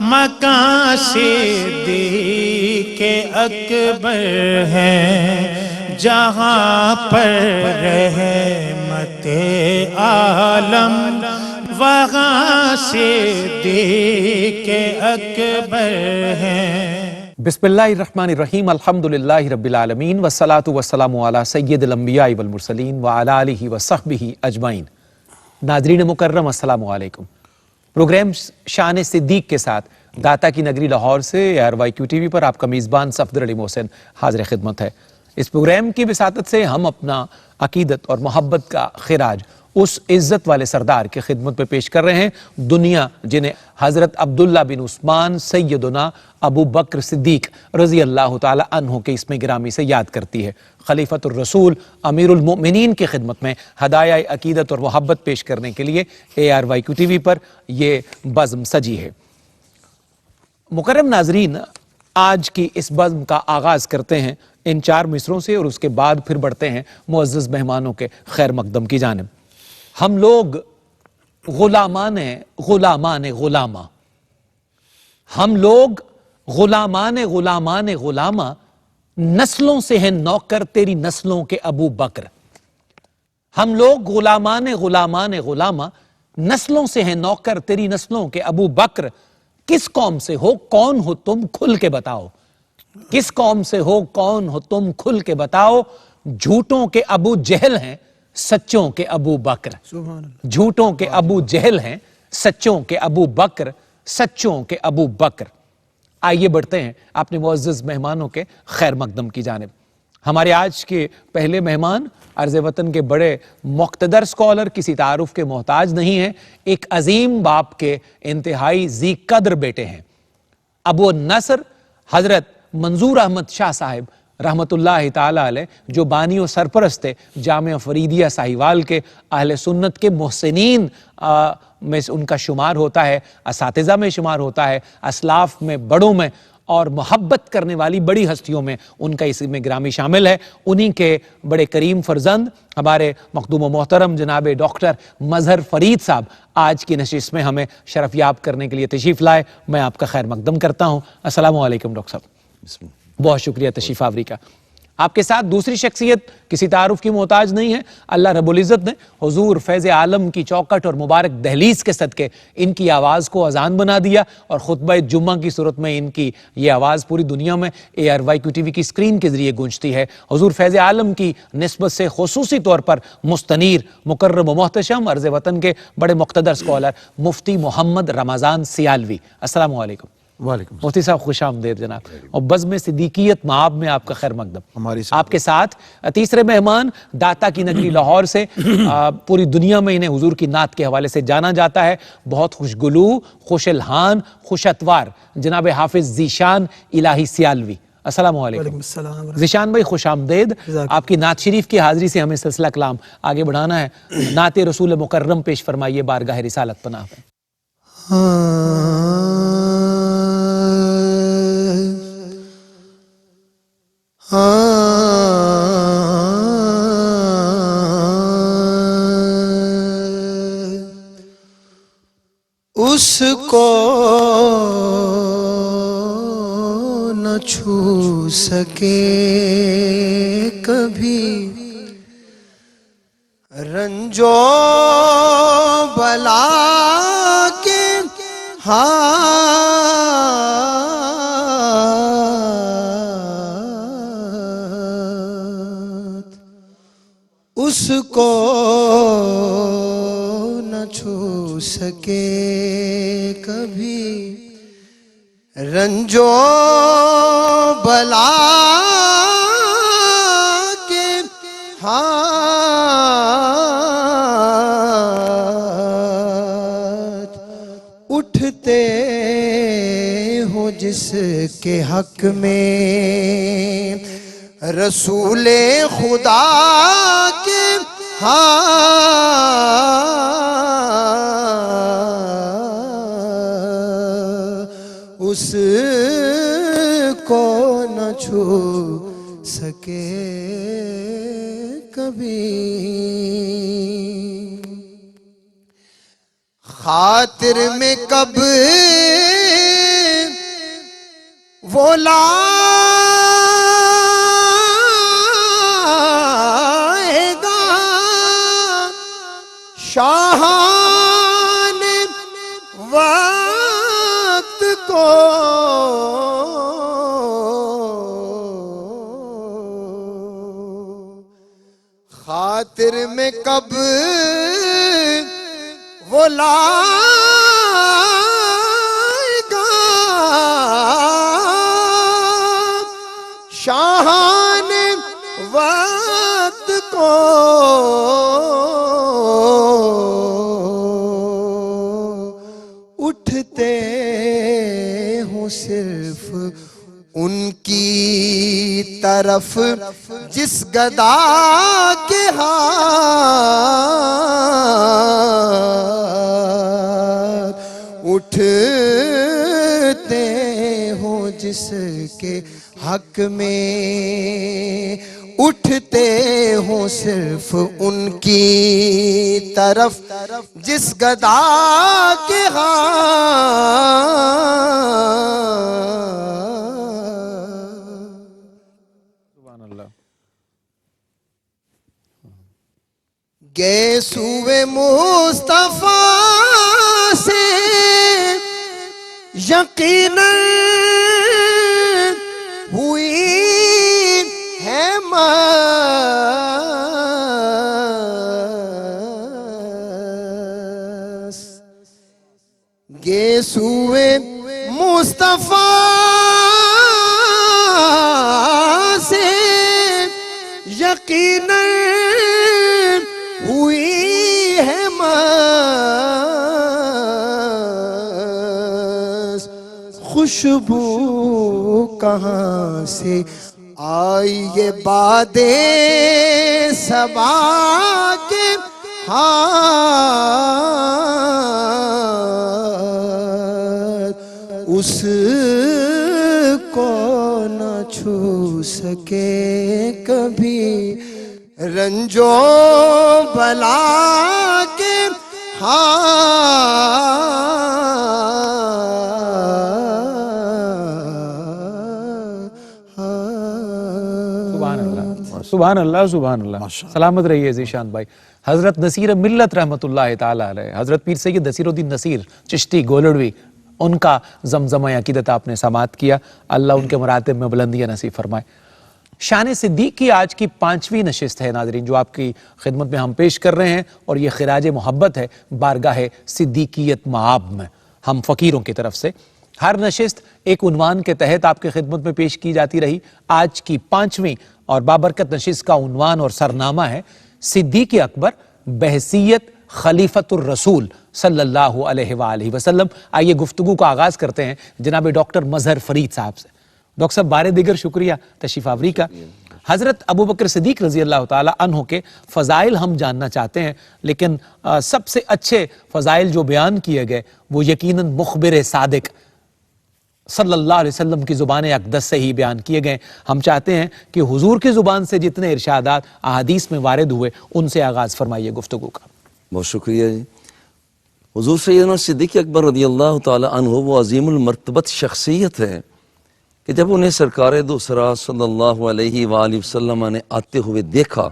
مکان صدیق اکبر ہے، جہاں پر رحمت عالم وہاں صدیق اکبر ہے۔ بسم اللہ الرحمن الرحیم، الحمدللہ رب العالمین، والصلاة والسلام علی سید الانبیاء والمرسلین وعلی آلہ وصحبہ اجمعین۔ ناظرین مکرم السلام علیکم۔ پروگرام شان صدیق کے ساتھ داتا کی نگری لاہور سے ARYQ TV پر آپ کا میزبان صفدر علی محسن حاضر خدمت ہے۔ اس پروگرام کی وساطت سے ہم اپنا عقیدت اور محبت کا خراج اس عزت والے سردار کی خدمت پہ پیش کر رہے ہیں، دنیا جنہیں حضرت عبداللہ بن عثمان سیدنا ابو بکر صدیق رضی اللہ تعالی عنہ کے اسم گرامی سے یاد کرتی ہے۔ خلیفۃ الرسول امیر المؤمنین کی خدمت میں ہدایہ عقیدت اور محبت پیش کرنے کے لیے ARYQ TV پر یہ بزم سجی ہے۔ مکرم ناظرین، آج کی اس بزم کا آغاز کرتے ہیں ان 4 مصروں سے اور اس کے بعد پھر بڑھتے ہیں معزز مہمانوں کے خیر مقدم کی جانب۔ ہم لوگ غلامان غلامہ، ہم لوگ غلامہ، نسلوں سے ہیں نوکر تیری نسلوں کے ابو بکر۔ ہم لوگ غلامان غلامہ، نسلوں سے ہیں نوکر تیری نسلوں کے ابو بکر۔ کس قوم سے ہو کون ہو تم کھل کے بتاؤ، کس قوم سے ہو کون ہو تم کھل کے بتاؤ۔ جھوٹوں کے ابو جہل ہیں سچوں کے ابو بکر، جھوٹوں کے ابو جہل ہیں سچوں کے ابو بکر، سچوں کے ابو بکر۔ آئیے بڑھتے ہیں اپنے معزز مہمانوں کے خیر مقدم کی جانب۔ ہمارے آج کے پہلے مہمان عرض وطن کے بڑے مقتدر سکولر، کسی تعارف کے محتاج نہیں ہیں، ایک عظیم باپ کے انتہائی ذی قدر بیٹے ہیں۔ ابو النصر حضرت منظور احمد شاہ صاحب رحمت اللہ تعالی علیہ، جو بانی و سرپرست جامعہ فریدیہ ساہیوال کے، اہل سنت کے محسنین میں ان کا شمار ہوتا ہے، اساتذہ میں شمار ہوتا ہے، اسلاف میں، بڑوں میں، اور محبت کرنے والی بڑی ہستیوں میں ان کا اسم گرامی شامل ہے۔ انہی کے بڑے کریم فرزند ہمارے مخدوم و محترم جناب ڈاکٹر مظہر فرید صاحب آج کی نشست میں ہمیں شرف یاب کرنے کے لیے تشریف لائے۔ میں آپ کا خیر مقدم کرتا ہوں۔ السلام علیکم ڈاکٹر صاحب، بہت شکریہ تشریف آوری کا۔ آپ کے ساتھ دوسری شخصیت کسی تعارف کی محتاج نہیں ہے۔ اللہ رب العزت نے حضور فیض عالم کی چوکٹ اور مبارک دہلیز کے صدقے ان کی آواز کو اذان بنا دیا، اور خطبہ جمعہ کی صورت میں ان کی یہ آواز پوری دنیا میں ARYQ TV کی اسکرین کے ذریعے گونجتی ہے۔ حضور فیض عالم کی نسبت سے خصوصی طور پر مستنیر، مکرم و محتشم عرض وطن کے بڑے مقتدر سکولر مفتی محمد رمضان سیالوی، السلام علیکم۔ وعلیکم مفتی صاحب خوش آمدید جناب، اور بزم صدیقیت معاب میں آپ کا خیر مقدم۔ آپ کے ساتھ تیسرے مہمان داتا کی نگری لاہور سے، پوری دنیا میں انہیں حضور کی نعت کے حوالے سے جانا جاتا ہے، بہت خوشگلو، خوش الحان، خوش اتوار، جناب حافظ ذیشان الہی سیالوی، السلام علیکم۔ ذیشان بھائی خوش آمدید۔ آپ کی نعت شریف کی حاضری سے ہمیں سلسلہ کلام آگے بڑھانا ہے۔ نعت رسول مکرم پیش فرمائیے بارگاہ رسالت پناہ میں۔ اس کو نہ چھو سکے کبھی رنجو بلا کے اس کو نہ چھو سکے کبھی رنجو بلا کے ہاتھ اٹھتے ہو جس کے حق میں رسول خدا کے اس کو نہ چھو سکے کبھی خاطر میں کب وہ لائے گا شاہان وقت کو خاطر میں کب وہ لائے گا شاہان وقت کو اٹھتے ہوں صرف ان کی طرف جس گدا کے ہاتھ اٹھتے ہوں جس کے حق میں اٹھتے ہوں صرف ان کی طرف جس گدا کے گئے سوئے مصطفیٰ سے یقیناً ہوئی ہے مس گئے سوئے مصطفیٰ سے یقیناً ہوئی ہے مس خوشبو کہاں سے آئی یہ باد صبا کے ہاتھ اس کو نہ چھو سکے کبھی رنجو بلا کے سبحان اللہ سبحان اللہ. سلامت رہیے ذیشان بھائی. حضرت نصیر ملت رحمت اللہ تعالیٰ علیہ، حضرت پیر سید نصیر الدین نصیر چشتی گولڑوی، ان کا زمزمہ عقیدت آپ نے سماعت کیا. اللہ ان کے مراتب میں بلندیاں نصیب فرمائے. شان صدیق کی آج کی 5ویں نشست ہے ناظرین، جو آپ کی خدمت میں ہم پیش کر رہے ہیں، اور یہ خراج محبت ہے بارگاہ صدیقیت مآب میں ہم فقیروں کی طرف سے. ہر نشست ایک عنوان کے تحت آپ کی خدمت میں پیش کی جاتی رہی. آج کی 5ویں اور بابرکت نشست کا عنوان اور سرنامہ ہے صدیق اکبر بحیثیت خلیفۃ الرسول صلی اللہ علیہ وآلہ وسلم. آئیے گفتگو کا آغاز کرتے ہیں جناب ڈاکٹر مظہر فرید صاحب سے. ڈاکٹر صاحب بارے دیگر شکریہ تشریف آوری کا. حضرت ابوبکر صدیق رضی اللہ تعالی عنہ کے فضائل ہم جاننا چاہتے ہیں، لیکن سب سے اچھے فضائل جو بیان کیے گئے وہ یقیناً مخبر صادق صلی اللہ علیہ وسلم کی زبان اقدس سے ہی بیان کیے گئے. ہم چاہتے ہیں کہ حضور کی زبان سے جتنے ارشادات احادیث میں وارد ہوئے ان سے آغاز فرمائیے گفتگو کا. بہت شکریہ جی. حضور سیدنا صدیق اکبر رضی اللہ تعالی عنہ وہ عظیم المرتبت شخصیت ہے کہ جب انہیں سرکار دوسرا صلی اللہ علیہ وآلہ وسلم نے آتے ہوئے دیکھا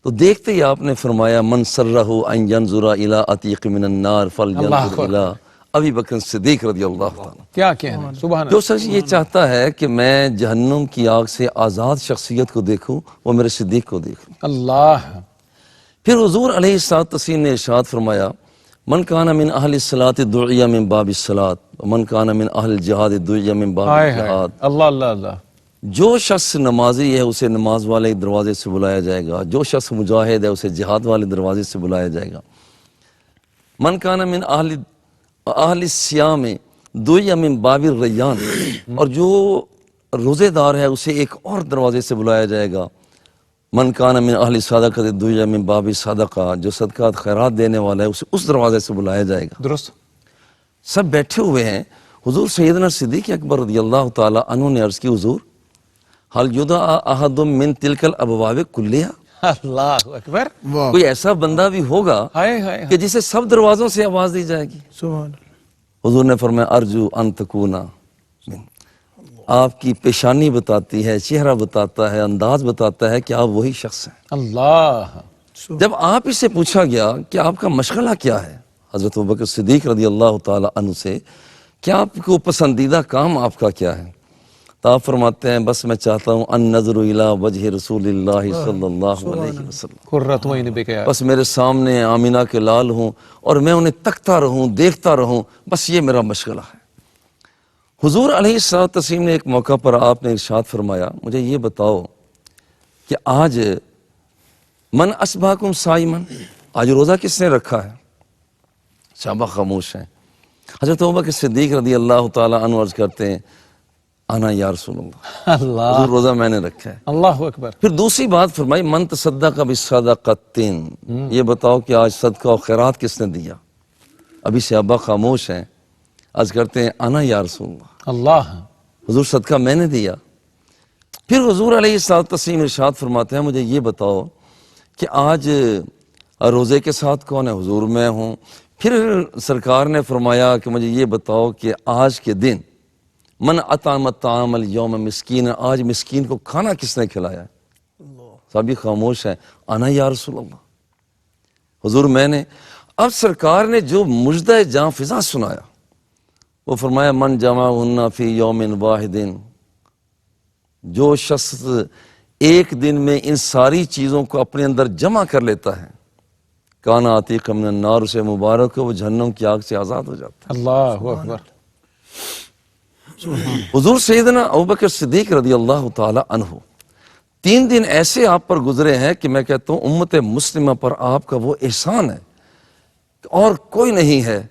تو دیکھتے ہی آپ نے فرمایا من سرہ ان ینظر الی عتیق من النار فلینظر الی ابی بکر صدیق رضی اللہ تعالی. کیا کہنا سبحان اللہ. جو شخص یہ چاہتا ہے کہ میں جہنم کی آگ سے آزاد شخصیت کو دیکھوں وہ میرے صدیق کو دیکھوں. اللہ. پھر حضور علیہ السلام نے ارشاد فرمایا من کان من اہل الصلاۃ دعی من باب الصلاۃ ومن کان من اہل الجہاد دعی من باب الجہاد. اللہ اللہ اللہ. جو شخص نمازی ہے اسے نماز والے دروازے سے بلایا جائے گا، جو شخص مجاہد ہے اسے جہاد والے دروازے سے بلایا جائے گا. من کان من اہل الصیام دعی من باب الریان، اور جو روزے دار ہے اسے ایک اور دروازے سے بلایا جائے گا. من کان من اہل صدقہ دعی من باب صدقہ، جو صدقات خیرات دینے والا ہے اسے اس دروازے سے بلایا جائے گا. درست. سب بیٹھے ہوئے ہیں. حضور سیدنا صدیق اکبر رضی اللہ تعالی عنہ نے عرض کی حضور حل یدعا احد من تلک الابواب کلیہا، اللہ اکبر. کوئی ایسا بندہ بھی ہوگا ہائے ہائے. کہ جسے سب دروازوں سے آواز دی جائے گی؟ سبحان اللہ. حضور نے فرمایا ارجو ان تکونا من. آپ کی پیشانی بتاتی ہے، چہرہ بتاتا ہے، انداز بتاتا ہے کہ آپ وہی شخص ہیں۔ اللہ، جب آپ اس سے پوچھا گیا کہ آپ کا مشغلہ کیا ہے حضرت ابوبکر صدیق رضی اللہ تعالی عنہ سے، کہ آپ کو پسندیدہ کام آپ کا کیا ہے، تو آپ فرماتے ہیں بس میں چاہتا ہوں ان نظر الی وجہ رسول اللہ صلی اللہ علیہ وسلم، قرۃ عین بک یا بس میرے سامنے آمینہ کے لال ہوں اور میں انہیں تکتا رہوں، دیکھتا رہوں، بس یہ میرا مشغلہ ہے۔ حضور علیہ السلام نے ایک موقع پر آپ نے ارشاد فرمایا، مجھے یہ بتاؤ کہ آج من اصبحکم صائمن، آج روزہ کس نے رکھا ہے؟ صحابہ خاموش ہیں۔ حضرت ابوبکر صدیق رضی اللہ تعالی عنہ عرض کرتے ہیں انا یا رسول اللہ، اللہ، حضور روزہ میں نے رکھا ہے۔ اللہ اکبر۔ پھر دوسری بات فرمائی من تصدق بصدقۃ، یہ بتاؤ کہ آج صدقہ و خیرات کس نے دیا؟ ابھی صحابہ خاموش ہیں، عرض کرتے ہیں انا یا رسول اللہ، اللہ، حضور صدقہ میں نے دیا۔ پھر حضور علیہ السلام ارشاد فرماتے ہیں مجھے یہ بتاؤ کہ آج روزے کے ساتھ کون ہے؟ حضور میں ہوں۔ پھر سرکار نے فرمایا کہ مجھے یہ بتاؤ کہ آج کے دن من اطعم الطعام اليوم مسکین، آج مسکین کو کھانا کس نے کھلایا ہے؟ سبھی خاموش ہیں، انا یا رسول اللہ، حضور میں نے۔ اب سرکار نے جو مجدہ جاں فضا سنایا، وہ فرمایا من جمعہن فی یوم واحد، جو شخص ایک دن میں ان ساری چیزوں کو اپنے اندر جمع کر لیتا ہے، کانا عتیق من النار، سے مبارک ہے، وہ جہنم کی آگ سے آزاد ہو جاتا ہے۔ اللہ اکبر۔ حضور سیدنا ابوبکر صدیق رضی اللہ تعالی عنہ 3 دن ایسے آپ پر گزرے ہیں کہ میں کہتا ہوں امت مسلمہ پر آپ کا وہ احسان ہے اور کوئی نہیں ہے۔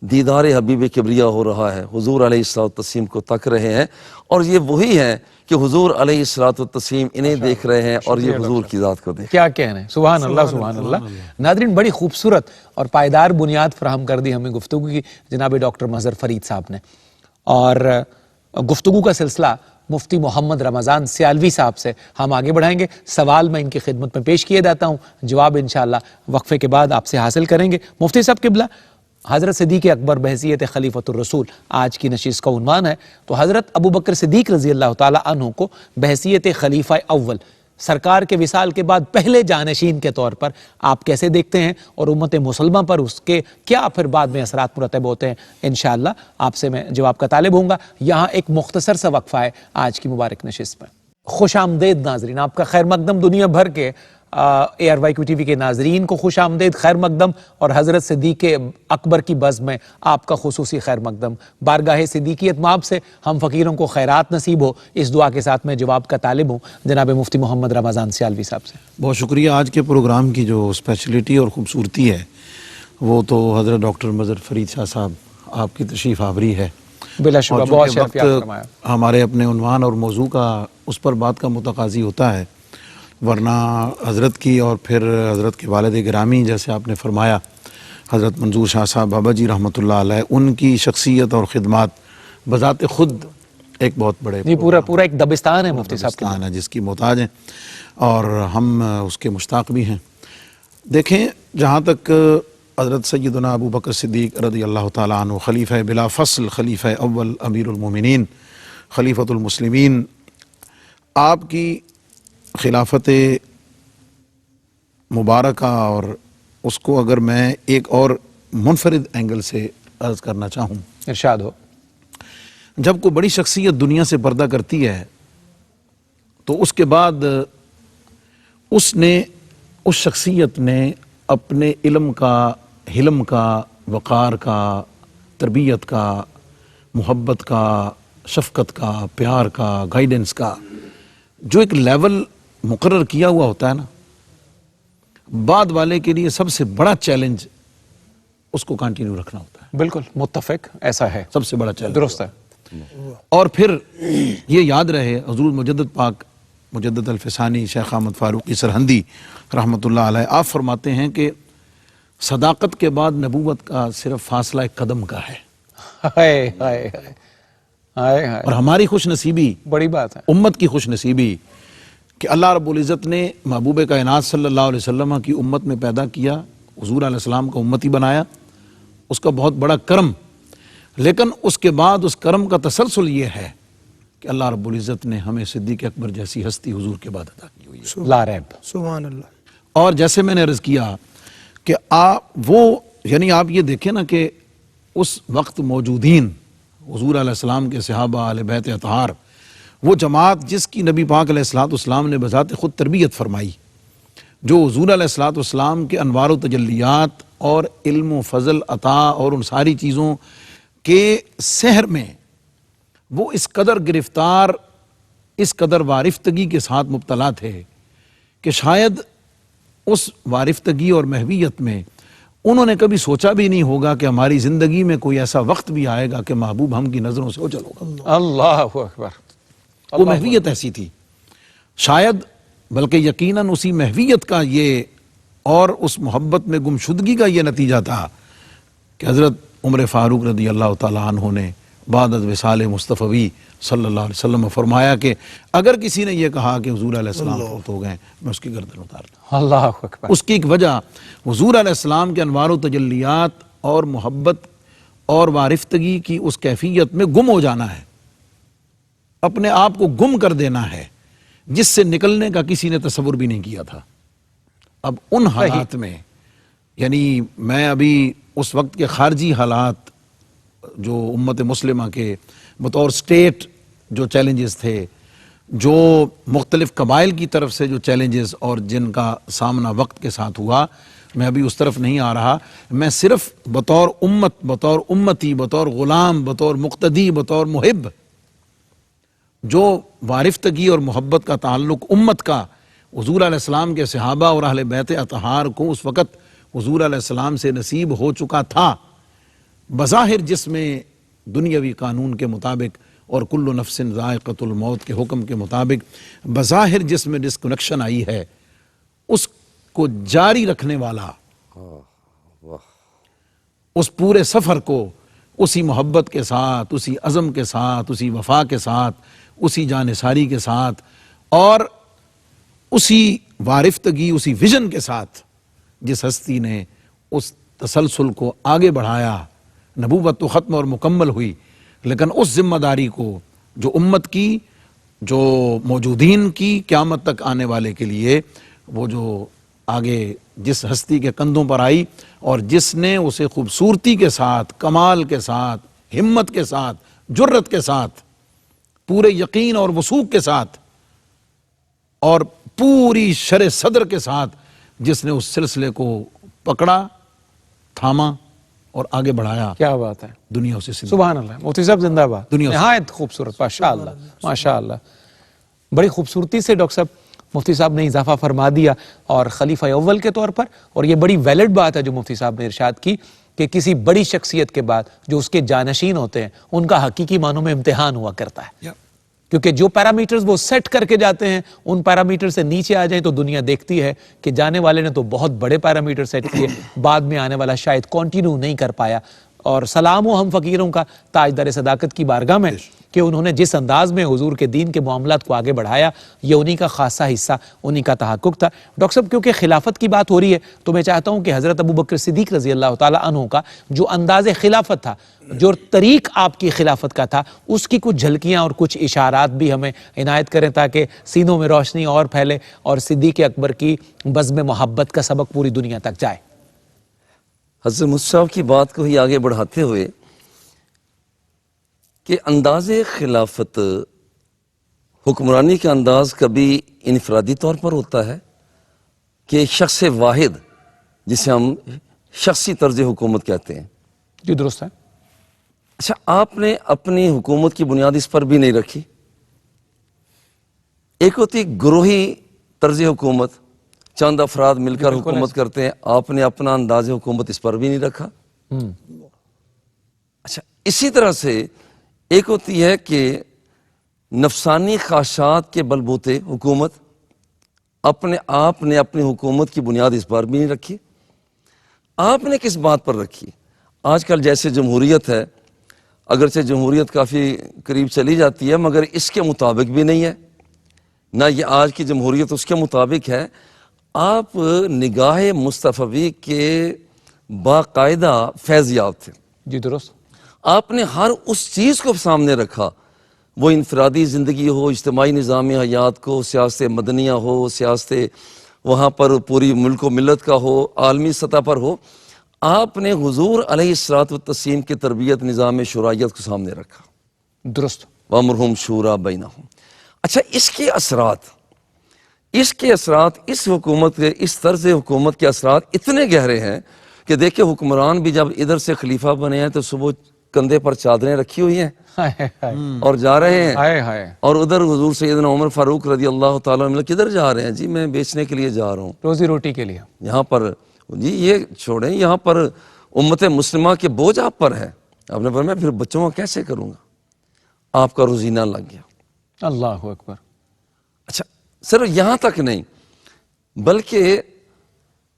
دیدار حبیب کبریا ہو رہا ہے، حضور علیہ السلام کو تک رہے ہیں، اور یہ وہی ہیں کہ حضور علیہ السلام انہیں دیکھ رہے ہیں اور یہ حضور کی ذات کو دیکھ۔ کیا کہنے، سبحان اللہ، سبحان اللہ۔ ناظرین، بڑی خوبصورت اور پائیدار بنیاد فراہم کر دی ہمیں گفتگو کی جناب ڈاکٹر مظہر فرید صاحب نے، اور گفتگو کا سلسلہ مفتی محمد رمضان سیالوی صاحب سے ہم آگے بڑھائیں گے۔ سوال میں ان کی خدمت میں پیش کیے جاتا ہوں، جواب انشاءاللہ وقفے کے بعد آپ سے حاصل کریں گے۔ مفتی صاحب قبلہ، حضرت صدیق اکبر بحیثیت خلیفۃ الرسول آج کی نشست کا عنوان ہے، تو حضرت ابوبکر صدیق رضی اللہ تعالی عنہ کو بحیثیت خلیفہ اول، سرکار کے وصال کے بعد پہلے جانشین کے طور پر آپ کیسے دیکھتے ہیں، اور امت مسلمہ پر اس کے کیا پھر بعد میں اثرات مرتب ہوتے ہیں؟ انشاءاللہ آپ سے میں جواب کا طالب ہوں گا۔ یہاں ایک مختصر سا وقفہ ہے آج کی مبارک نشست میں۔ خوش آمدید ناظرین، آپ کا خیر مقدم دنیا بھر کے ARYQ TV کے ناظرین کو خوش آمدید، خیر مقدم، اور حضرت صدیق اکبر کی بزم میں آپ کا خصوصی خیر مقدم۔ بارگاہ صدیقیت مآب سے ہم فقیروں کو خیرات نصیب ہو، اس دعا کے ساتھ میں جواب کا طالب ہوں جناب مفتی محمد رمضان سیالوی صاحب سے۔ بہت شکریہ۔ آج کے پروگرام کی جو اسپیشلٹی اور خوبصورتی ہے وہ تو حضرت ڈاکٹر مظہر فرید شاہ صاحب آپ کی تشریف آوری ہے۔ بلا شبہ، بہت شرفیہ فرمایا۔ ہمارے اپنے عنوان اور موضوع کا اس پر بات کا متقاضی ہوتا ہے، ورنہ حضرت کی اور پھر حضرت کے والد گرامی جیسے آپ نے فرمایا حضرت منظور شاہ صاحب بابا جی رحمۃ اللہ علیہ، ان کی شخصیت اور خدمات بذات خود ایک بہت بڑے جی پورا ایک دبستان ہے مفتی صاحب کے دبستان ہے جس کی محتاج ہیں، اور ہم اس کے مشتاق بھی ہیں۔ دیکھیں، جہاں تک حضرت سیدنا ابو بکر صدیق رضی اللہ تعالیٰ عنہ خلیفہ بلا فصل، خلیفہ اول، امیر المومنین، خلیفۃ المسلمین، آپ کی خلافت مبارکہ، اور اس کو اگر میں ایک اور منفرد اینگل سے عرض کرنا چاہوں، ارشاد ہو۔ جب کوئی بڑی شخصیت دنیا سے پردہ کرتی ہے تو اس کے بعد اس شخصیت نے اپنے علم کا، حلم کا، وقار کا، تربیت کا، محبت کا، شفقت کا، پیار کا، گائیڈنس کا جو ایک لیول مقرر کیا ہوا ہوتا ہے نا، بعد والے کے لیے سب سے بڑا چیلنج اس کو کنٹینیو رکھنا ہوتا ہے۔ بالکل متفق، ایسا ہے، سب سے بڑا چیلنج درست ہے۔ اور پھر یہ یاد رہے، حضور مجدد پاک مجدد الفسانی شیخ احمد فاروقی سرہندی رحمۃ اللہ علیہ، آپ فرماتے ہیں کہ صداقت کے بعد نبوت کا صرف فاصلہ ایک قدم کا ہے۔ ہائے ہائے ہائے ہائے ہائے، اور ہماری خوش نصیبی، بڑی بات ہے۔ امت کی خوش نصیبی کہ اللہ رب العزت نے محبوب کائنات صلی اللہ علیہ وسلم کی امت میں پیدا کیا، حضور علیہ السلام کا امتی بنایا، اس کا بہت بڑا کرم۔ لیکن اس کے بعد اس کرم کا تسلسل یہ ہے کہ اللہ رب العزت نے ہمیں صدیق اکبر جیسی ہستی حضور کے بعد عطا کی ہوئی ہے. لا ریب. سبحان اللہ. اور جیسے میں نے عرض کیا کہ یعنی آپ یہ دیکھیں نا کہ اس وقت موجودین حضور علیہ السلام کے صحابہ اہل بیت اطہار، وہ جماعت جس کی نبی پاک علیہ السلام نے بذات خود تربیت فرمائی، جو حضور علیہ السلام کے انوار و تجلیات اور علم و فضل عطا اور ان ساری چیزوں کے سحر میں وہ اس قدر گرفتار، اس قدر وارفتگی کے ساتھ مبتلا تھے کہ شاید اس وارفتگی اور محویت میں انہوں نے کبھی سوچا بھی نہیں ہوگا کہ ہماری زندگی میں کوئی ایسا وقت بھی آئے گا کہ محبوب ہم کی نظروں سے اوجھل ہوگا. اللہ اکبر. وہ محویت ایسی تھی، شاید بلکہ یقیناً اسی محویت کا یہ اور اس محبت میں گمشدگی کا یہ نتیجہ تھا کہ حضرت عمر فاروق رضی اللہ تعالیٰ عنہ نے بعد از وصال مصطفی صلی اللہ علیہ وسلم فرمایا کہ اگر کسی نے یہ کہا کہ حضور علیہ السلام فوت ہو گئے، میں اس کی گردن اتار دوں. اللہ اکبر. اس کی ایک وجہ حضور علیہ السلام کے انوار و تجلیات اور محبت اور وارفتگی کی اس کیفیت میں گم ہو جانا ہے، اپنے آپ کو گم کر دینا ہے، جس سے نکلنے کا کسی نے تصور بھی نہیں کیا تھا. اب ان حالات میں یعنی میں ابھی اس وقت کے خارجی حالات جو امت مسلمہ کے بطور سٹیٹ جو چیلنجز تھے، جو مختلف قبائل کی طرف سے جو چیلنجز اور جن کا سامنا وقت کے ساتھ ہوا، میں ابھی اس طرف نہیں آ رہا. میں صرف بطور امت، بطور امتی، بطور غلام، بطور مقتدی، بطور محب، جو وارفتگی اور محبت کا تعلق امت کا حضور علیہ السلام کے صحابہ اور اہل بیت اطہار کو اس وقت حضور علیہ السلام سے نصیب ہو چکا تھا، بظاہر جس میں دنیاوی قانون کے مطابق اور کل نفس ذائقۃ الموت کے حکم کے مطابق بظاہر جس میں ڈسکنیکشن آئی ہے، اس کو جاری رکھنے والا اس پورے سفر کو اسی محبت کے ساتھ، اسی عزم کے ساتھ، اسی وفا کے ساتھ، اسی جانثاری کے ساتھ اور اسی وارفتگی، اسی ویژن کے ساتھ جس ہستی نے اس تسلسل کو آگے بڑھایا. نبوت تو ختم اور مکمل ہوئی، لیکن اس ذمہ داری کو جو امت کی، جو موجودین کی، قیامت تک آنے والے کے لیے، وہ جو آگے جس ہستی کے کندھوں پر آئی اور جس نے اسے خوبصورتی کے ساتھ، کمال کے ساتھ، ہمت کے ساتھ، جرت کے ساتھ، پورے یقین اور وثوق کے ساتھ اور پوری شرح صدر کے ساتھ جس نے اس سلسلے کو پکڑا، تھاما اور آگے بڑھایا، کیا بات ہے. دنیا اسے سبحان اللہ. مفتی صاحب زندہ باد. دنیا نہایت خوبصورت. ماشاء اللہ ماشاء اللہ. بڑی خوبصورتی سے ڈاکٹر صاحب مفتی صاحب نے اضافہ فرما دیا اور خلیفہ اول کے طور پر، اور یہ بڑی ویلڈ بات ہے جو مفتی صاحب نے ارشاد کی کہ کسی بڑی شخصیت کے بعد جو اس کے جانشین ہوتے ہیں ان کا حقیقی معنوں میں امتحان ہوا کرتا ہے، کیونکہ جو پیرامیٹرز وہ سیٹ کر کے جاتے ہیں ان پیرامیٹر سے نیچے آ جائیں تو دنیا دیکھتی ہے کہ جانے والے نے تو بہت بڑے پیرامیٹر سیٹ کیے، بعد میں آنے والا شاید کنٹینیو نہیں کر پایا. اور سلام و ہم فقیروں کا تاجدار صداقت کی بارگاہ میں کہ انہوں نے جس انداز میں حضور کے دین کے معاملات کو آگے بڑھایا، یہ انہی کا خاصہ حصہ، انہی کا تحقق تھا. ڈاکٹر صاحب کیونکہ خلافت کی بات ہو رہی ہے تو میں چاہتا ہوں کہ حضرت ابو بکر صدیق رضی اللہ تعالیٰ عنہ کا جو انداز خلافت تھا، جو طریق آپ کی خلافت کا تھا، اس کی کچھ جھلکیاں اور کچھ اشارات بھی ہمیں عنایت کریں تاکہ سینوں میں روشنی اور پھیلے اور صدیق اکبر کی بزم محبت کا سبق پوری دنیا تک جائے. حضرت مصطفیٰ کی بات کو ہی آگے بڑھاتے ہوئے کہ انداز خلافت، حکمرانی کا انداز کبھی انفرادی طور پر ہوتا ہے کہ شخص واحد جسے ہم شخصی طرز حکومت کہتے ہیں. جی درست ہے. اچھا، آپ نے اپنی حکومت کی بنیاد اس پر بھی نہیں رکھی. ایک ہوتی گروہی طرز حکومت، چند افراد مل کر حکومت کرتے ہیں، آپ نے اپنا انداز حکومت اس پر بھی نہیں رکھا. اچھا، اسی طرح سے ایک ہوتی ہے کہ نفسانی خواہشات کے بلبوتے حکومت، اپنے آپ نے اپنی حکومت کی بنیاد اس پر بھی نہیں رکھی. آپ نے کس بات پر رکھی؟ آج کل جیسے جمہوریت ہے، اگرچہ جمہوریت کافی قریب چلی جاتی ہے مگر اس کے مطابق بھی نہیں ہے، نہ یہ آج کی جمہوریت اس کے مطابق ہے. آپ نگاہ مصطفی کے باقاعدہ فیض یاب تھے. جی درست. آپ نے ہر اس چیز کو سامنے رکھا، وہ انفرادی زندگی ہو، اجتماعی نظام حیات کو، سیاست مدنیہ ہو، سیاست وہاں پر پوری ملک و ملت کا ہو، عالمی سطح پر ہو، آپ نے حضور علیہ الصلوۃ والتسلیم کی تربیت نظام شرائعیت کو سامنے رکھا. درست. وَأَمْرُهُمْ شُورَىٰ بَيْنَهُمْ. اچھا، اس کے اثرات اس حکومت کے، اس طرز حکومت کے اثرات اتنے گہرے ہیں کہ دیکھیں حکمران بھی جب ادھر سے خلیفہ بنے ہیں تو صبح کندھے پر چادریں رکھی ہوئی ہیں ہائے ہائے اور جا رہے ہیں، ہائے ہائے، اور ادھر حضور سیدنا عمر فاروق رضی اللہ تعالیٰ عنہ کدھر جا رہے ہیں؟ جی میں بیچنے کے لیے جا رہا ہوں. روزی روٹی کے لیے. یہاں پر جی یہ چھوڑیں، یہاں پر امت مسلمہ کے بوجھ آپ پر ہے. آپ نے فرمایا پھر بچوں کو کیسے کروں گا؟ آپ کا روزینہ لگ گیا. اللہ اکبر. اچھا، صرف یہاں تک نہیں بلکہ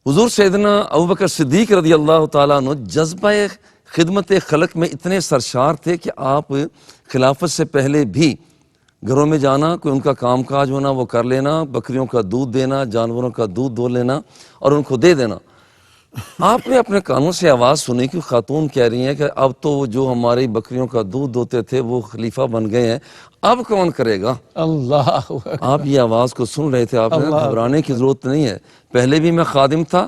حضور سیدنا ابوبکر صدیق رضی اللہ تعالیٰ عنہ جذبہ خدمت خلق میں اتنے سرشار تھے کہ آپ خلافت سے پہلے بھی گھروں میں جانا، کوئی ان کا کام کاج ہونا وہ کر لینا، بکریوں کا دودھ دینا، جانوروں کا دودھ دو لینا اور ان کو دے دینا. آپ نے اپنے کانوں سے آواز سنی کہ خاتون کہہ رہی ہیں کہ اب تو جو ہماری بکریوں کا دودھ دوتے تھے وہ خلیفہ بن گئے ہیں، اب کون کرے گا؟ اللہ اکبر. آپ یہ آواز کو سن رہے تھے. آپ نے گھبرانے کی ضرورت نہیں ہے، پہلے بھی میں خادم تھا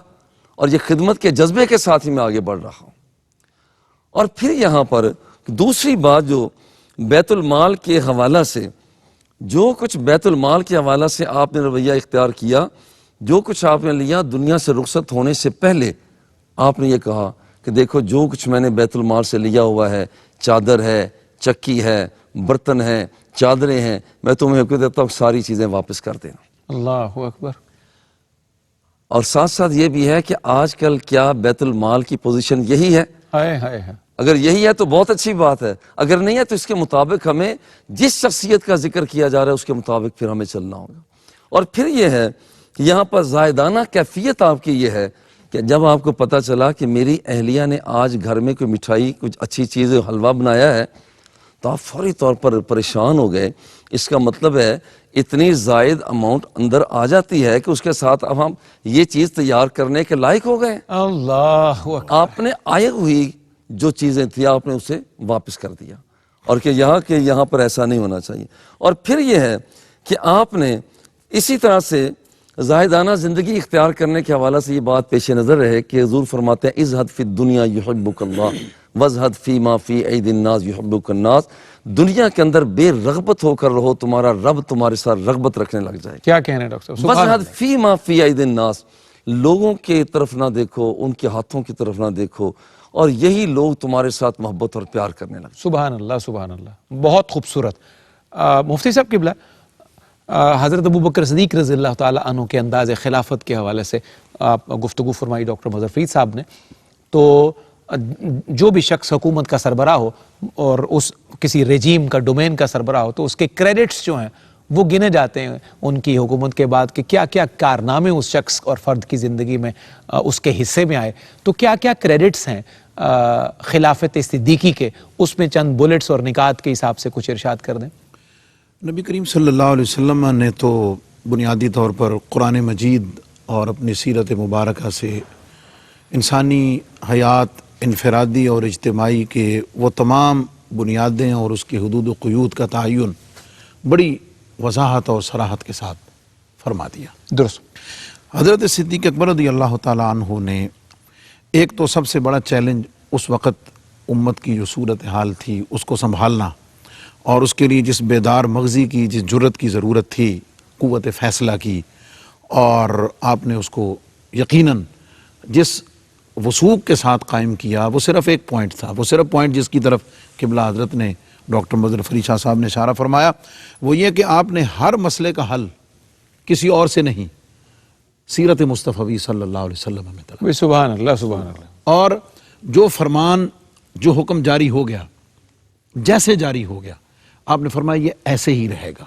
اور یہ خدمت کے جذبے کے ساتھ ہی میں آگے بڑھ رہا ہوں. اور پھر یہاں پر دوسری بات جو بیت المال کے حوالہ سے، جو کچھ بیت المال کے حوالہ سے آپ نے رویہ اختیار کیا، جو کچھ آپ نے لیا، دنیا سے رخصت ہونے سے پہلے آپ نے یہ کہا کہ دیکھو جو کچھ میں نے بیت المال سے لیا ہوا ہے، چادر ہے، چکی ہے، برتن ہیں، چادریں ہیں، میں تمہیں حکم دیتا ہوں ساری چیزیں واپس کر دینا. اللہ اکبر. اور ساتھ ساتھ یہ بھی ہے کہ آج کل کیا بیت المال کی پوزیشن یہی ہے؟ ہائے ہائے ہائے. اگر یہی ہے تو بہت اچھی بات ہے، اگر نہیں ہے تو اس کے مطابق ہمیں جس شخصیت کا ذکر کیا جا رہا ہے اس کے مطابق پھر ہمیں چلنا ہوگا. اور پھر یہ ہے کہ یہاں پر زائدانہ کیفیت آپ کی یہ ہے کہ جب آپ کو پتہ چلا کہ میری اہلیہ نے آج گھر میں کوئی مٹھائی، کچھ اچھی چیز، حلوہ بنایا ہے، تو آپ فوری طور پر پریشان ہو گئے. اس کا مطلب ہے اتنی زائد اماؤنٹ اندر آ جاتی ہے کہ اس کے ساتھ اب ہم یہ چیز تیار کرنے کے لائق ہو گئے. اللہ اکبر. آپ نے آئے ہوئی جو چیزیں تھیں آپ نے اسے واپس کر دیا، اور کہ یہاں پر ایسا نہیں ہونا چاہیے. اور پھر یہ ہے کہ آپ نے اسی طرح سے زاہدانہ زندگی اختیار کرنے کے حوالہ سے یہ بات پیش نظر رہے کہ حضور فرماتے ہیں اذہد فی الدنیا یحبک اللہ وازہد فی ما فی ایدی الناس یحبک الناس. دنیا کے اندر بے رغبت ہو کر رہو، تمہارا رب تمہارے ساتھ رغبت رکھنے لگ جائے. کیا کہنے ڈاکٹر صاحب؟ وازہد فی ما فی ایدی الناس. لوگوں کے طرف نہ دیکھو، ان کے ہاتھوں کی طرف نہ دیکھو، اور یہی لوگ تمہارے ساتھ محبت اور پیار کرنے لگے. سبحان اللہ سبحان اللہ. بہت خوبصورت. مفتی صاحب قبلہ، حضرت ابوبکر صدیق رضی اللہ تعالیٰ عنہ کے انداز خلافت کے حوالے سے آپ گفتگو فرمائی ڈاکٹر مظہر فرید صاحب نے. تو جو بھی شخص حکومت کا سربراہ ہو اور اس کسی رجیم کا ڈومین کا سربراہ ہو تو اس کے کریڈٹس جو ہیں وہ گنے جاتے ہیں ان کی حکومت کے بعد کہ کیا کیا کارنامے اس شخص اور فرد کی زندگی میں اس کے حصے میں آئے. تو کیا کیا کریڈٹس ہیں خلافت صدیقی کے، اس میں چند بلٹس اور نکات کے حساب سے کچھ ارشاد کر دیں. نبی کریم صلی اللہ علیہ وسلم نے تو بنیادی طور پر قرآن مجید اور اپنی سیرت مبارکہ سے انسانی حیات انفرادی اور اجتماعی کے وہ تمام بنیادیں اور اس کی حدود و قیود کا تعین بڑی وضاحت اور صراحت کے ساتھ فرما دیا. درست. حضرت صدیق اکبر رضی اللہ تعالیٰ عنہ نے ایک تو سب سے بڑا چیلنج اس وقت امت کی جو صورتحال تھی اس کو سنبھالنا، اور اس کے لیے جس بیدار مغزی کی، جس جرت کی ضرورت تھی، قوت فیصلہ کی، اور آپ نے اس کو یقیناً جس وثوق کے ساتھ قائم کیا، وہ صرف ایک پوائنٹ تھا، وہ صرف پوائنٹ جس کی طرف قبلہ حضرت نے ڈاکٹر مظہر فرید شاہ صاحب نے اشارہ فرمایا، وہ یہ کہ آپ نے ہر مسئلے کا حل کسی اور سے نہیں، سیرت مصطفی صلی اللہ علیہ وسلم میں طلب. سبحان اللہ سبحان اللہ. اور جو فرمان، جو حکم جاری ہو گیا، جیسے جاری ہو گیا، آپ نے فرمایا یہ ایسے ہی رہے گا،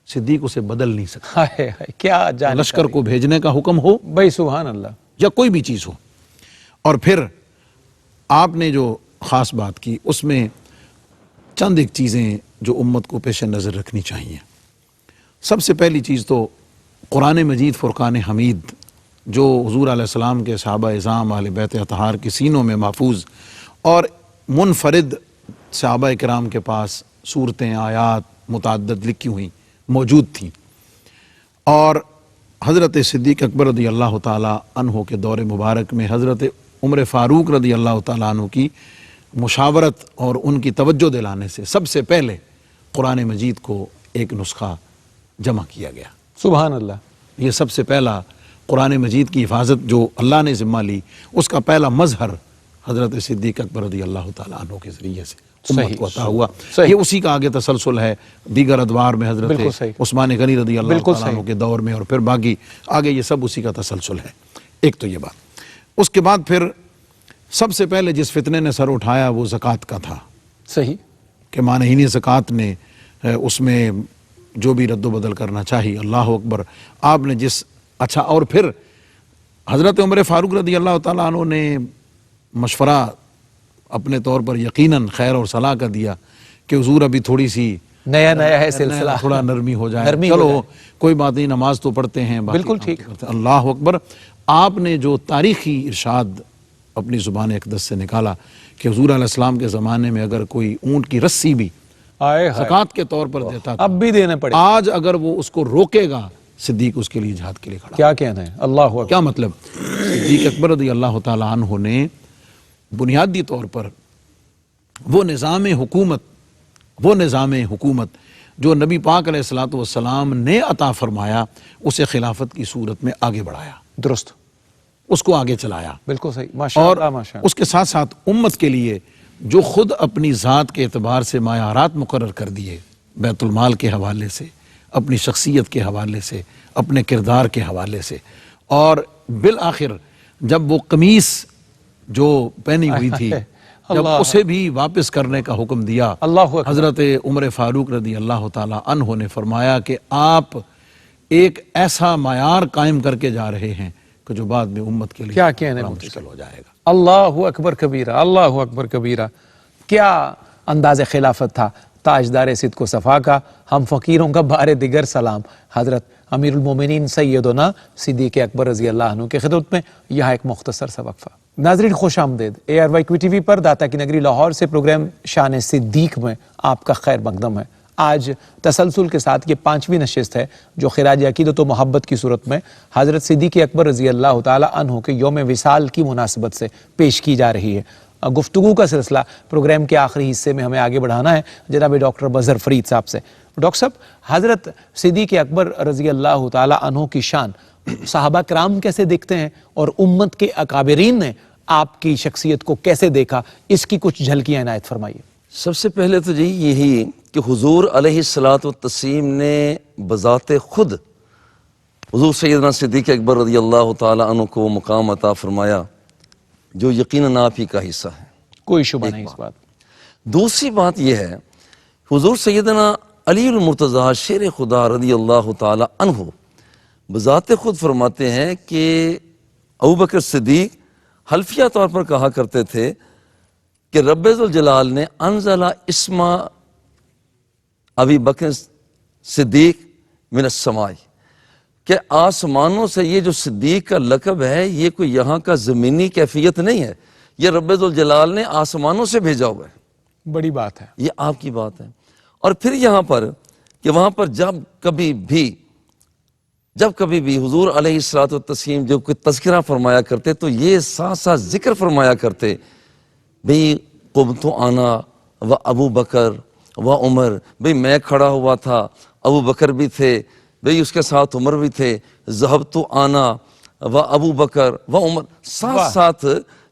صدیق اسے بدل نہیں سکتا. ہائے ہائے کیا جانب لشکر کو بھیجنے کا حکم ہو بھائی، سبحان اللہ، یا کوئی بھی چیز ہو. اور پھر آپ نے جو خاص بات کی اس میں چند ایک چیزیں جو امت کو پیش نظر رکھنی چاہیے. سب سے پہلی چیز تو قرآن مجید فرقان حمید جو حضور علیہ السلام کے صحابہ اعظام اہل بیت اطہار کے سینوں میں محفوظ اور منفرد صحابہ کرام کے پاس صورتیں آیات متعدد لکھی ہوئی موجود تھیں، اور حضرت صدیق اکبر رضی اللہ تعالیٰ عنہ کے دور مبارک میں حضرت عمر فاروق رضی اللہ تعالیٰ عنہ کی مشاورت اور ان کی توجہ دلانے سے سب سے پہلے قرآن مجید کو ایک نسخہ جمع کیا گیا۔ سبحان اللہ۔ یہ سب سے پہلا قرآن مجید کی حفاظت جو اللہ نے ذمہ لی، اس کا پہلا مظہر حضرت صدیق اکبر رضی اللہ تعالیٰ عنہ کے ذریعے سے امت کو عطا ہوا۔ یہ اسی کا آگے تسلسل ہے، دیگر ادوار میں حضرت عثمان غنی رضی اللہ تعالیٰ عنہ کے دور میں، اور پھر باقی آگے یہ سب اسی کا تسلسل ہے۔ ایک تو یہ بات۔ اس کے بعد پھر سب سے پہلے جس فتنے نے سر اٹھایا وہ زکوٰۃ کا تھا، صحیح، کہ مانعین زکوٰۃ نے اس میں جو بھی رد و بدل کرنا چاہیے، اللہ اکبر، آپ نے جس اچھا، اور پھر حضرت عمر فاروق رضی اللہ تعالیٰ عنہ نے مشورہ اپنے طور پر یقیناً خیر اور صلاح کا دیا کہ حضور ابھی تھوڑی سی نیا ہے سلسلہ، تھوڑا نرمی ہو جائے، چلو کوئی بات نہیں، نماز تو پڑھتے ہیں، بالکل ٹھیک، اللہ اکبر۔ آپ نے جو تاریخی ارشاد اپنی زبان اقدس سے نکالا کہ حضور علیہ السلام کے زمانے میں اگر کوئی اونٹ کی رسی بھی زکوٰۃ کے طور پر دیتا تھا، اب بھی دینے پڑے، آج اگر وہ اس کو روکے گا، صدیق اس کے لیے جہاد کے لیے کھڑا۔ کیا کہنا ہے، اللہ اکبر۔ کیا مطلب؟ صدیق اکبر رضی اللہ تعالیٰ عنہ نے بنیادی طور پر وہ نظام حکومت جو نبی پاک علیہ الصلوۃ والسلام نے عطا فرمایا، اسے خلافت کی صورت میں آگے بڑھایا، درست، اس کو آگے چلایا، بالکل صحیح، ماشاء اور اللہ ماشاء اللہ۔ اس کے ساتھ ساتھ امت کے لیے جو خود اپنی ذات کے اعتبار سے معیارات مقرر کر دیے، بیت المال کے حوالے سے، اپنی شخصیت کے حوالے سے، اپنے کردار کے حوالے سے، اور بالآخر جب وہ قمیص جو پہنی ہوئی تھی جب اسے بھی واپس کرنے کا حکم دیا، حضرت عمر فاروق رضی اللہ تعالیٰ عنہ نے فرمایا کہ آپ ایک ایسا معیار قائم کر کے جا رہے ہیں کہ جو بعد میں امت کے لیے کیا کہنے مشکل ہو جائے گا۔ اللہ اکبر کبیرہ، اللہ اکبر کبیرہ، کیا انداز خلافت تھا تاجدار صدق و صفا کا۔ ہم فقیروں کا بار دیگر سلام حضرت امیر المومنین سیدنا صدیق اکبر رضی اللہ عنہ کے خدمت میں یہاں ایک مختصر سا وقفہ۔ ناظرین خوش آمدید، ARY ٹی وی پر داتا کی نگری لاہور سے پروگرام شان صدیق میں آپ کا خیر مقدم ہے۔ آج تسلسل کے ساتھ یہ 5ویں نشست ہے جو خراج عقیدت و محبت کی صورت میں حضرت صدیق اکبر رضی اللہ تعالی عنہ کے یوم وصال کی مناسبت سے پیش کی جا رہی ہے۔ گفتگو کا سلسلہ پروگرام کے آخری حصے میں ہمیں آگے بڑھانا ہے جناب ڈاکٹر بظہر فرید صاحب سے۔ ڈاکٹر صاحب، حضرت صدیق اکبر رضی اللہ تعالی عنہ کی شان صحابہ کرام کیسے دیکھتے ہیں اور امت کے اکابرین نے آپ کی شخصیت کو کیسے دیکھا، اس کی کچھ جھلکیاں عنایت فرمائیے۔ سب سے پہلے تو جی یہی کہ حضور علیہ الصلوۃ والتسلیم نے بذات خود حضور سیدنا صدیق اکبر رضی اللہ تعالی عنہ کو مقام عطا فرمایا جو یقیناً آپ ہی کا حصہ ہے، کوئی شبہ نہیں اس بات۔ دوسری بات یہ ہے، حضور سیدنا علی المرتضیٰ شیر خدا رضی اللہ تعالی عنہ بذات خود فرماتے ہیں کہ ابوبکر صدیق حلفیہ طور پر کہا کرتے تھے کہ رب ذوالجلال نے انزل اسم ابی بکر صدیق من السماء، کہ آسمانوں سے یہ جو صدیق کا لقب ہے یہ کوئی یہاں کا زمینی کیفیت نہیں ہے، یہ رب ذوالجلال نے آسمانوں سے بھیجا ہوا ہے، بڑی بات ہے، یہ آپ کی بات ہے۔ اور پھر یہاں پر کہ وہاں پر جب کبھی بھی حضور علیہ الصلوۃ والتسلیم جو کوئی تذکرہ فرمایا کرتے تو یہ ساتھ ساتھ ذکر فرمایا کرتے، بھئی قمت انا و ابو بکر و عمر، بھئی میں کھڑا ہوا تھا، ابو بکر بھی تھے، بھئی اس کے ساتھ عمر بھی تھے، ذہبت انا و ابو بکر و عمر، ساتھ ساتھ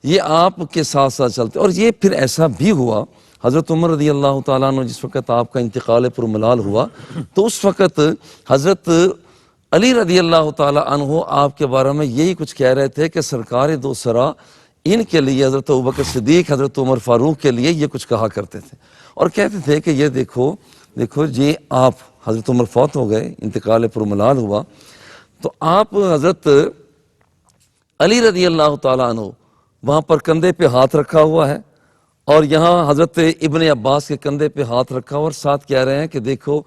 یہ آپ کے ساتھ ساتھ چلتے۔ اور یہ پھر ایسا بھی ہوا، حضرت عمر رضی اللہ تعالیٰ عنہ جس وقت آپ کا انتقال پر ملال ہوا تو اس وقت حضرت علی رضی اللہ تعالیٰ عنہ آپ کے بارے میں یہی کچھ کہہ رہے تھے کہ سرکار دو سرا ان کے لیے، حضرت ابوبکر صدیق حضرت عمر فاروق کے لیے یہ کچھ کہا کرتے تھے اور کہتے تھے کہ یہ دیکھو یہ آپ، حضرت عمر فوت ہو گئے، انتقال پر ملال ہوا، تو آپ حضرت علی رضی اللہ تعالیٰ عنہ وہاں پر کندھے پہ ہاتھ رکھا ہوا ہے اور یہاں حضرت ابن عباس کے کندھے پہ ہاتھ رکھا ہوا اور ساتھ کہہ رہے ہیں کہ دیکھو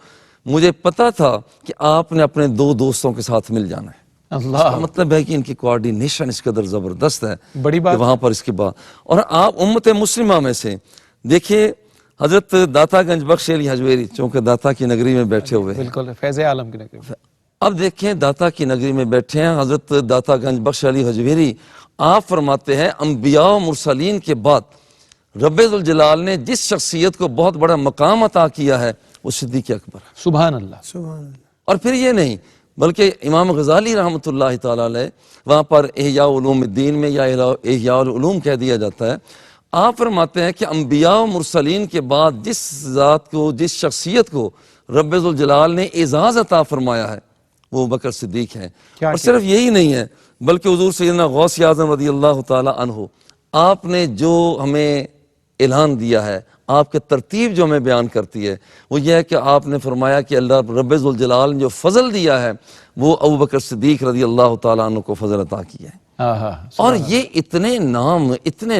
مجھے پتا تھا کہ آپ نے اپنے دو دوستوں کے ساتھ مل جانا ہے۔ اللہ، اس کا مطلب ہے کہ ان کی کوارڈینیشن اس قدر زبردست ہے بڑی بات کہ وہاں پر اس کے بعد، اور آپ امت مسلمہ میں سے دیکھیے حضرت داتا گنج بخش علی حجویری، چونکہ داتا کی نگری میں بیٹھے ہوئے ہیں، بالکل فیض عالم کی نگری میں۔ اب دیکھیں داتا کی نگری میں بیٹھے ہیں حضرت داتا گنج بخش علی حجویری، آپ فرماتے ہیں انبیاء و مرسلین کے بعد رب ذوالجلال نے جس شخصیت کو بہت بڑا مقام عطا کیا ہے وہ صدیق اکبر ہے۔ سبحان اللہ۔ اور پھر یہ نہیں بلکہ امام غزالی رحمۃ اللہ تعالیٰ علیہ وہاں پر احیاء علوم الدین میں یا احیاء العلوم کہہ دیا جاتا ہے، آپ فرماتے ہیں کہ انبیاء و مرسلین کے بعد جس ذات کو، جس شخصیت کو رب ذوالجلال نے اعزاز عطا فرمایا ہے وہ ابوبکر صدیق ہیں۔ اور صرف یہی نہیں ہے بلکہ حضور سیدنا غوث اعظم رضی اللہ تعالیٰ عنہ، آپ نے جو ہمیں اعلان دیا ہے، آپ کے ترتیب جو ہمیں بیان کرتی ہے وہ یہ ہے کہ آپ نے فرمایا کہ اللہ رب ذوالجلال نے جو فضل دیا ہے وہ ابوبکر صدیق رضی اللہ تعالیٰ عنہ کو فضل عطا کیا ہے۔ اور یہ اتنے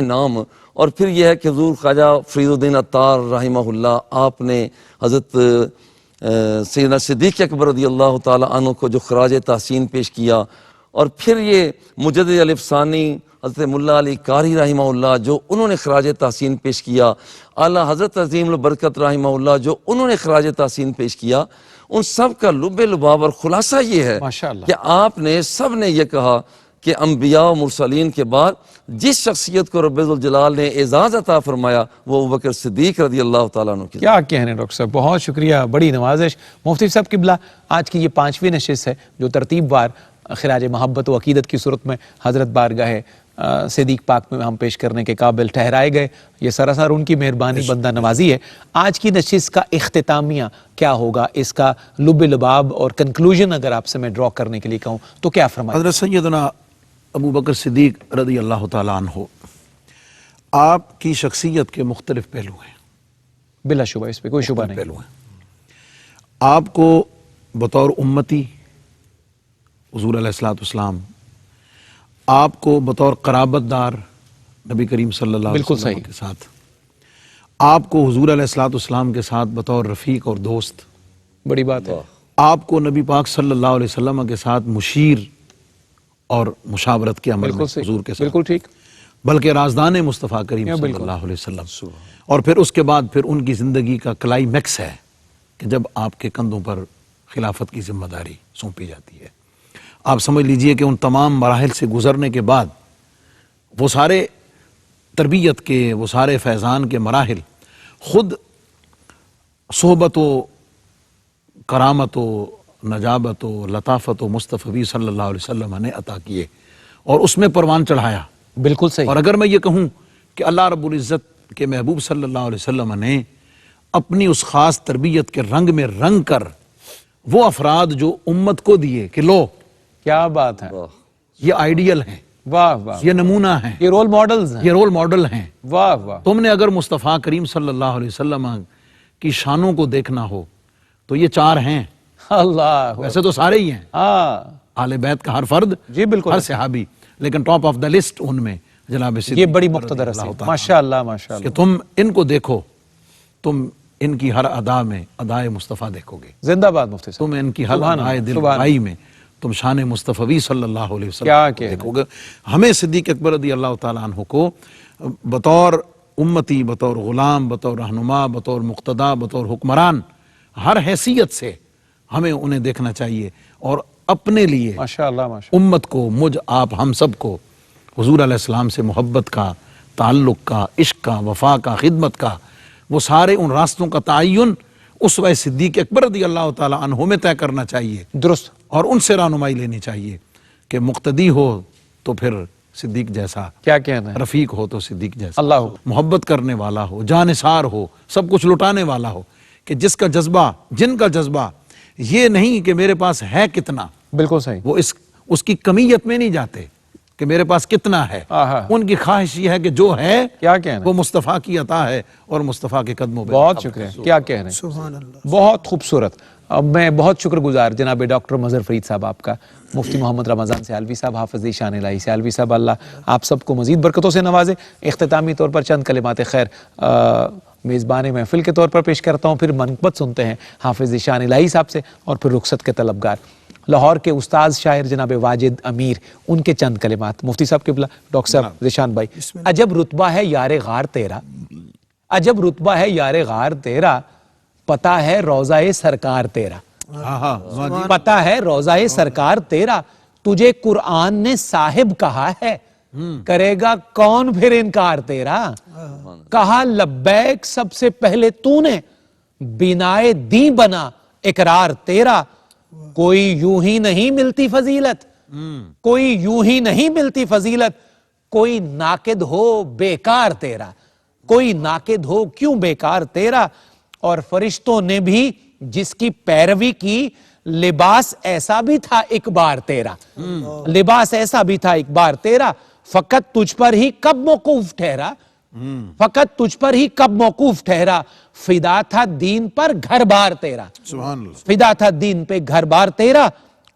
نام، اور پھر یہ ہے کہ حضور خواجہ فرید الدین عطار رحمہ اللہ، آپ نے حضرت سیدنا صدیق اکبر رضی اللہ تعالیٰ عنہ کو جو خراج تحسین پیش کیا، اور پھر یہ مجدد الف ثانی حضرت ملا علی قاری رحمہ اللہ جو انہوں نے خراج تحسین پیش کیا، اعلیٰ حضرت عظیم البرکت رحمہ اللہ جو انہوں نے خراج تحسین پیش کیا، ان سب کا لب لباب اور خلاصہ یہ ہے کہ آپ نے سب نے یہ کہا کہ انبیاء و مرسلین کے بعد جس شخصیت کو رب ذوالجلال نے اعزاز عطا فرمایا وہ ابوبکر صدیق رضی اللہ تعالیٰ عنہ کی۔ کیا کہنے ڈاکٹر صاحب، بہت شکریہ، بڑی نوازش۔ مفتی صاحب قبلہ، آج کی یہ 5ویں نشست ہے جو ترتیب وار خراج محبت و عقیدت کی صورت میں حضرت بارگاہ صدیق پاک میں ہم پیش کرنے کے قابل ٹھہرائے گئے، یہ سراسر ان کی مہربانی بندہ نوازی ہے۔ آج کی نشست کا اختتامیہ کیا ہوگا، اس کا لب لباب اور کنکلوژن اگر آپ سے میں ڈرا کرنے کے لیے کہوں تو کیا فرمائیں؟ حضرت سیدنا ابو بکر صدیق رضی اللہ تعالیٰ عنہ، آپ کی شخصیت کے مختلف پہلو ہیں، بلا شبہ اس پہ کوئی شبہ نہیں۔ پہلو ہیں۔ آپ کو بطور امتی حضور علیہ السلام، آپ کو بطور قرابت دار نبی کریم صلی اللہ علیہ وسلم کے ساتھ، آپ کو حضور علیہ السلام کے ساتھ بطور رفیق اور دوست، بڑی بات ہے۔ آپ کو نبی پاک صلی اللہ علیہ وسلم کے ساتھ مشیر اور مشاورت کے عمل میں حضور کے ساتھ، بالکل ٹھیک، بلکہ رازدان مصطفیٰ کریم صلی اللہ علیہ وسلم، اور پھر اس کے بعد پھر ان کی زندگی کا کلائمیکس ہے کہ جب آپ کے کندھوں پر خلافت کی ذمہ داری سونپی جاتی ہے۔ آپ سمجھ لیجئے کہ ان تمام مراحل سے گزرنے کے بعد وہ سارے تربیت کے، وہ سارے فیضان کے مراحل خود صحبت و کرامت و نجابت و لطافت و مصطفی صلی اللہ علیہ وسلم نے عطا کیے اور اس میں پروان چڑھایا۔ بالکل صحیح۔ اور اگر میں یہ کہوں کہ اللہ رب العزت کے محبوب صلی اللہ علیہ وسلم نے اپنی اس خاص تربیت کے رنگ میں رنگ کر وہ افراد جو امت کو دیے کہ لو، کیا بات ہے، یہ آئیڈیل ہیں، واہ واہ، یہ نمونہ ہیں، یہ رول ماڈلز ہیں، یہ رول ماڈل ہیں۔ واہ واہ، تم نے اگر مصطفیٰ کریم صلی اللہ علیہ وسلم کی شانوں کو دیکھنا ہو تو یہ 4 ہیں، اللہ، ویسے تو سارے ہی ہیں، ہاں آل بیت کا ہر فرد، جی بالکل، ہر صحابی، لیکن ٹاپ آف دا لسٹ ان میں جناب صدیق یہ بڑی مقتدر ہے، ماشاء اللہ ماشاء کہ اللہ، تم ان کو دیکھو، تم ان کی ہر ادا میں ادائے مصطفیٰ دیکھو گے، زندہ باد مفتی صاحب، تم ان کی ہر ادائے دل بائی میں تم شان مصطفی صلی اللہ علیہ وسلم کو دیکھو گے۔ ہمیں صدیق اکبر رضی اللہ تعالیٰ عنہ کو بطور امتی، بطور غلام، بطور رہنما، بطور مقتدا، بطور حکمران، ہر حیثیت سے ہمیں انہیں دیکھنا چاہیے، اور اپنے لیے ماشاء اللہ ماشاء امت کو، مجھ آپ ہم سب کو حضور علیہ السلام سے محبت کا، تعلق کا، عشق کا، وفا کا، خدمت کا، وہ سارے ان راستوں کا تعین اسوہ صدیق اکبر رضی اللہ تعالیٰ عنہ میں طے کرنا چاہیے، درست، اور ان سے رہنمائی لینی چاہیے کہ مقتدی ہو تو پھر صدیق جیسا، کیا کہنا ہے، رفیق ہو تو صدیق جیسا، اللہ، محبت کرنے والا ہو، جانثار ہو، سب کچھ لٹانے والا ہو، کہ جس کا جذبہ، جن کا جذبہ یہ نہیں کہ میرے پاس ہے کتنا، بالکل صحیح، وہ اس کی کمیت میں نہیں جاتے کہ میرے پاس کتنا ہے، ان کی خواہش یہ ہے کہ جو ہے کیا کہنا، وہ مصطفیٰ کی عطا ہے اور مصطفیٰ کے قدموں پہ۔ بہت شکریہ، کیا کہہ رہے ہیں، سبحان اللہ، بہت خوبصورت۔ اب میں بہت شکر گزار جناب ڈاکٹر مظہر فرید صاحب آپ کا، مفتی محمد رمضان سیالوی صاحب، حافظ شان الہی سیالوی صاحب، اللہ آپ سب کو مزید برکتوں سے نوازے۔ اختتامی طور پر چند کلمات خیر میزبان محفل کے طور پر پیش کرتا ہوں، پھر منقبت سنتے ہیں حافظ شان الہی صاحب سے، اور پھر رخصت کے طلبگار لاہور کے استاذ شاعر جناب واجد امیر، ان کے چند کلمات۔ مفتی صاحب قبلہ، ڈاکٹر صاحب ذیشان بھائی، عجب رتبہ ہے یار غار تیرا، عجب رتبہ ہے یار غار تیرا، پتا ہے روضہ سرکار تیرا، پتا ہے روضہ سرکار تیرا، تجھے قرآن نے صاحب کہا ہے، کرے گا کون پھر انکار تیرا؟ کہا لبیک سب سے پہلے تو نے، بنائے دین بنا اقرار تیرا، کوئی یوں ہی نہیں ملتی فضیلت، کوئی یوں ہی نہیں ملتی فضیلت، کوئی ناقد ہو بیکار تیرا، کوئی ناقد ہو کیوں بیکار تیرا؟ اور فرشتوں نے بھی جس کی پیروی کی، لباس ایسا بھی تھا ایک بار تیرا، لباس ایسا بھی تھا ایک بار تیرا، فقط تجھ پر ہی کب موقوف ٹھہرا، فقط تجھ پر ہی کب موقوف ٹھہرا، فدا تھا دین پر گھر بار تیرا، فدا تھا دین پہ گھر بار تیرا،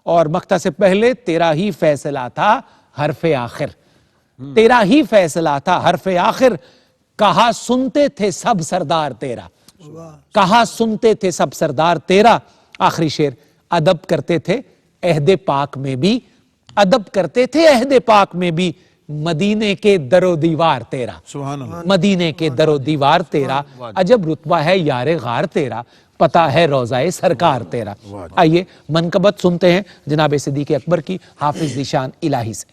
اور مقطع سے پہلے تیرا ہی فیصلہ تھا حرف آخر، تیرا ہی فیصلہ تھا حرف آخر، کہا سنتے تھے سب سردار تیرا، کہا سنتے تھے سب سردار تیرا۔ آخری شعر، ادب کرتے تھے عہد پاک میں بھی، ادب کرتے تھے عہد پاک میں بھی، مدینے کے در و دیوار تیرا، مدینے کے در و دیوار تیرا، عجب رتبہ ہے یار غار تیرا، پتا ہے روضہ سرکار تیرا۔ آئیے منقبت سنتے ہیں جناب صدیق اکبر کی حافظ ذیشان الہی سے۔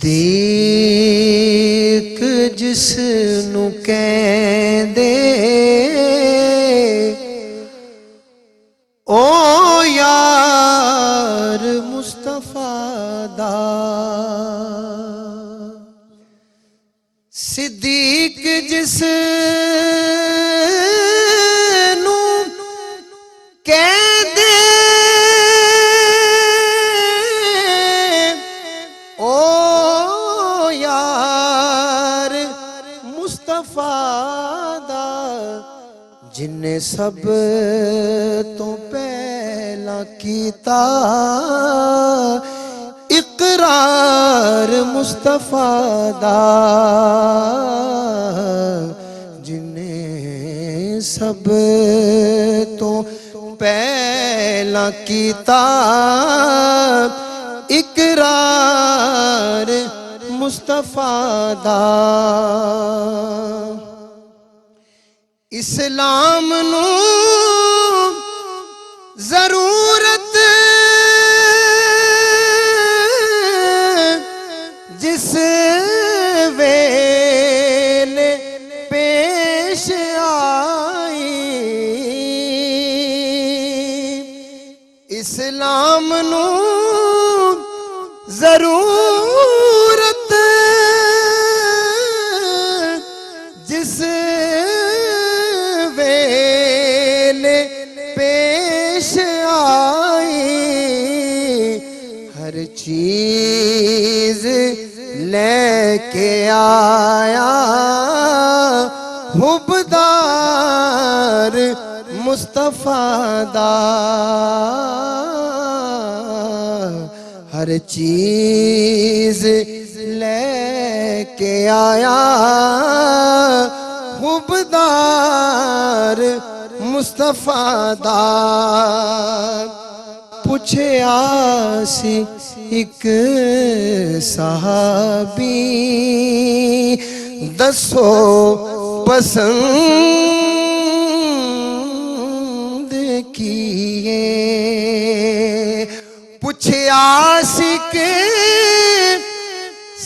صدیق جس نو کہندے او یار مصطفیٰ دا، صدیق جس نو کہندے او یار مصطفیٰ دا، جن سب تو پہلا کیتا اقرار مصطفیٰ دا، جن سب تو پہلا کیتا اقرار مصطفیٰ دا، اسلام نو ضرورت جس ویلے پیش آئی، اسلام نو ضرورت جس ویلے پیش آئی، ہر چیز لے کے آیا حبدار مصطفیٰ دا، ہر چیز لے کے آیا حبدار مصطفیٰ دا، پوچھے آسی ایک صحابی، دسو پسند کیے، پوچھے عاشق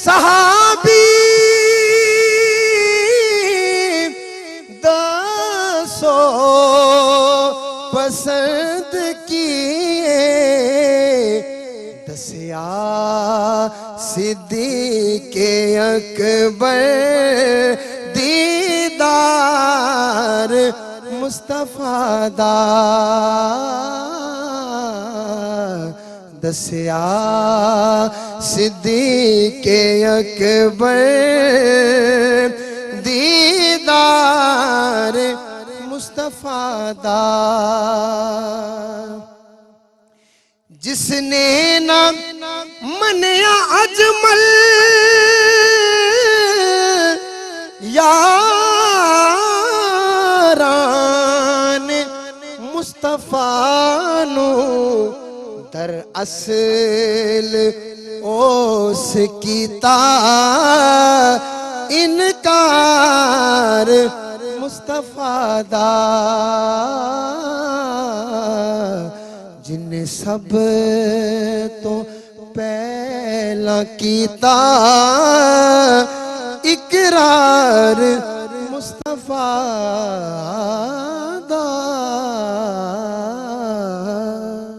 صحابی، دسو پسند کیے، دسیا صدیق اکبر دیدار مصطفیٰ دا، دسیا صدیق اکبر دیدار مصطفیٰ دا، جس نے نہ منیا اجمل یاران مصطفیٰ نو، در اصل اس کیتا انکار مصطفیٰ دا جن سب تو پہلا کیتا اقرار